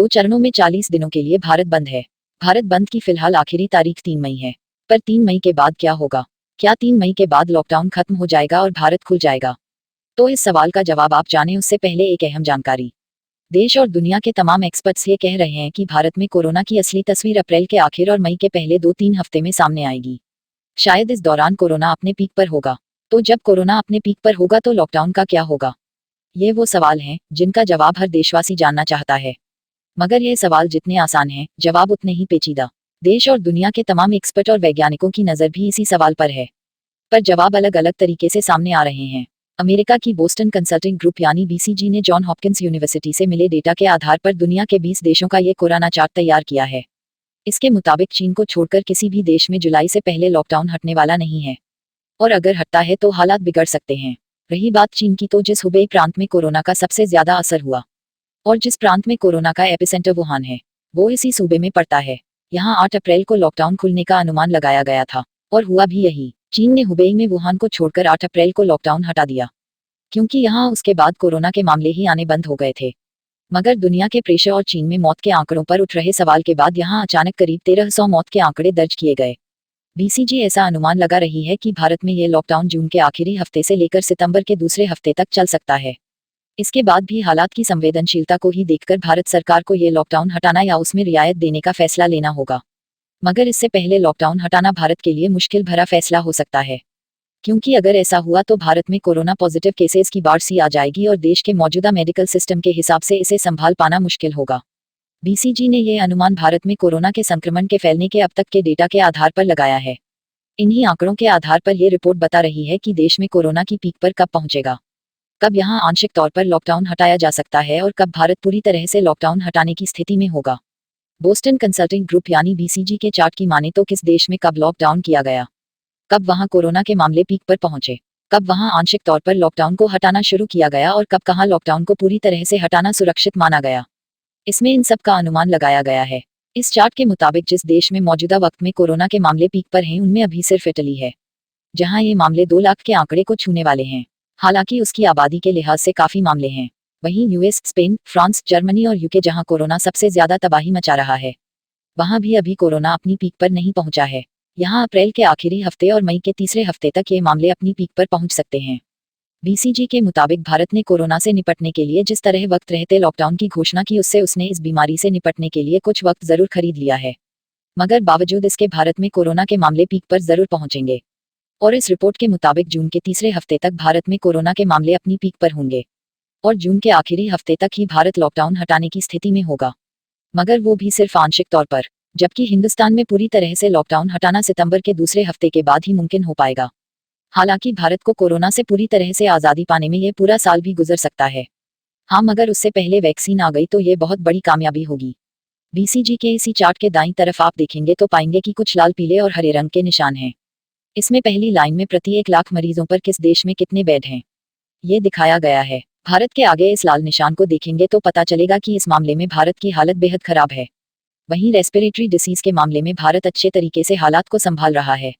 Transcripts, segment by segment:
2 चरणों में 40 दिनों के लिए भारत बंद है। भारत बंद की फिलहाल आखिरी तारीख 3 मई है। पर 3 मई के बाद क्या होगा? क्या 3 मई के बाद लॉकडाउन खत्म हो जाएगा और भारत खुल जाएगा? तो इस सवाल का जवाब आप जानें उससे पहले एक अहम जानकारी। देश और दुनिया के तमाम एक्सपर्ट्स ये कह रहे हैं कि भारत में कोरोना की असली तस्वीर अप्रैल के आखिर और मई के पहले 2-3 हफ्ते में सामने आएगी। शायद इस दौरान कोरोना अपने पीक पर होगा। तो जब कोरोना अपने पीक पर होगा तो लॉकडाउन का क्या होगा? ये वो सवाल हैं जिनका जवाब हर देशवासी जानना चाहता है। मगर ये सवाल जितने आसान हैं, जवाब उतने ही पेचीदा। देश और दुनिया के तमाम एक्सपर्ट और वैज्ञानिकों की नज़र भी इसी सवाल पर है। पर जवाब अलग अलग तरीके से सामने आ रहे हैं। अमेरिका की बोस्टन कंसल्टिंग ग्रुप यानी बीसीजी ने जॉन हॉपकिंस यूनिवर्सिटी से मिले डेटा के आधार पर दुनिया के 20 देशों का ये कोरोना चार्ट तैयार किया है। इसके मुताबिक चीन को छोड़कर किसी भी देश में जुलाई से पहले लॉकडाउन हटने वाला नहीं है। और अगर हटता है तो हालात बिगड़ सकते हैं। रही बात चीन की, तो जिस हुबेई प्रांत में कोरोना का सबसे ज्यादा असर हुआ और जिस प्रांत में कोरोना का एपिसेंटर वुहान है, वो इसी सूबे में पड़ता है। यहाँ 8 अप्रैल को लॉकडाउन खुलने का अनुमान लगाया गया था और हुआ भी यही। चीन ने हुबेई में वुहान को छोड़कर 8 अप्रैल को लॉकडाउन हटा दिया, क्योंकि यहाँ उसके बाद कोरोना के मामले ही आने बंद हो गए थे। मगर दुनिया के प्रेशर और चीन में मौत के आंकड़ों पर उठ रहे सवाल के बाद यहाँ अचानक करीब 1300 मौत के आंकड़े दर्ज किए गए। बीसीजी ऐसा अनुमान लगा रही है कि भारत में ये लॉकडाउन जून के आखिरी हफ्ते से लेकर सितंबर के दूसरे हफ्ते तक चल सकता है। इसके बाद भी हालात की संवेदनशीलता को ही देखकर भारत सरकार को ये लॉकडाउन हटाना या उसमें रियायत देने का फैसला लेना होगा। मगर इससे पहले लॉकडाउन हटाना भारत के लिए मुश्किल भरा फैसला हो सकता है, क्योंकि अगर ऐसा हुआ तो भारत में कोरोना पॉजिटिव केसेस की बाढ़ सी आ जाएगी और देश के मौजूदा मेडिकल सिस्टम के हिसाब से इसे संभाल पाना मुश्किल होगा। बीसीजी ने यह अनुमान भारत में कोरोना के संक्रमण के फैलने के अब तक के डेटा के आधार पर लगाया है। इन्हीं आंकड़ों के आधार पर यह रिपोर्ट बता रही है कि देश में कोरोना की पीक पर कब पहुंचेगा, कब यहां आंशिक तौर पर लॉकडाउन हटाया जा सकता है और कब भारत पूरी तरह से लॉकडाउन हटाने की स्थिति में होगा। बोस्टन कंसल्टिंग ग्रुप यानी बीसीजी के चार्ट की माने तो किस देश में कब लॉकडाउन किया गया, कब वहां कोरोना के मामले पीक पर पहुंचे, कब वहां आंशिक तौर पर लॉकडाउन को हटाना शुरू किया गया और कब कहां लॉकडाउन को पूरी तरह से हटाना सुरक्षित माना गया, इसमें इन सब का अनुमान लगाया गया है। इस चार्ट के मुताबिक जिस देश में मौजूदा वक्त में कोरोना के मामले पीक पर हैं, उनमें अभी सिर्फ इटली है, जहां ये मामले 2 लाख के आंकड़े को छूने वाले हैं। हालांकि उसकी आबादी के लिहाज से काफी मामले हैं। वहीं यूएस, स्पेन, फ्रांस, जर्मनी और यूके, जहां कोरोना सबसे ज्यादा तबाही मचा रहा है, वहां भी अभी कोरोना अपनी पीक पर नहीं पहुंचा है। यहाँ अप्रैल के आखिरी हफ्ते और मई के तीसरे हफ्ते तक ये मामले अपनी पीक पर पहुंच सकते हैं। बीसीजी के मुताबिक भारत ने कोरोना से निपटने के लिए जिस तरह वक्त रहते लॉकडाउन की घोषणा की, उससे उसने इस बीमारी से निपटने के लिए कुछ वक्त जरूर खरीद लिया है। मगर बावजूद इसके भारत में कोरोना के मामले पीक पर जरूर पहुंचेंगे और इस रिपोर्ट के मुताबिक जून के तीसरे हफ्ते तक भारत में कोरोना के मामले अपनी पीक पर होंगे और जून के आखिरी हफ्ते तक ही भारत लॉकडाउन हटाने की स्थिति में होगा, मगर वो भी सिर्फ आंशिक तौर पर। जबकि हिंदुस्तान में पूरी तरह से लॉकडाउन हटाना सितंबर के दूसरे हफ्ते के बाद ही मुमकिन हो पाएगा। हालांकि भारत को कोरोना से पूरी तरह से आज़ादी पाने में ये पूरा साल भी गुजर सकता है। हाँ, मगर उससे पहले वैक्सीन आ गई तो ये बहुत बड़ी कामयाबी होगी। बीसीजी के इसी चार्ट के दाईं तरफ आप देखेंगे तो पाएंगे कि कुछ लाल, पीले और हरे रंग के निशान हैं। इसमें पहली लाइन में प्रति 1 लाख मरीजों पर किस देश में कितने बेड हैं, ये दिखाया गया है। भारत के आगे इस लाल निशान को देखेंगे तो पता चलेगा कि इस मामले में भारत की हालत बेहद खराब है। वहीं रेस्पिरेटरी डिसीज के मामले में भारत अच्छे तरीके से हालात को संभाल रहा है,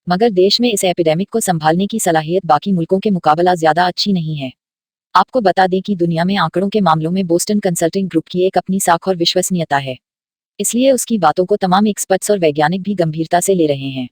मगर देश में इस एपिडेमिक को संभालने की सलाहियत बाकी मुल्कों के मुकाबला ज्यादा अच्छी नहीं है। आपको बता दें कि दुनिया में आंकड़ों के मामलों में बोस्टन कंसल्टिंग ग्रुप की एक अपनी साख और विश्वसनीयता है, इसलिए उसकी बातों को तमाम एक्सपर्ट्स और वैज्ञानिक भी गंभीरता से ले रहे हैं।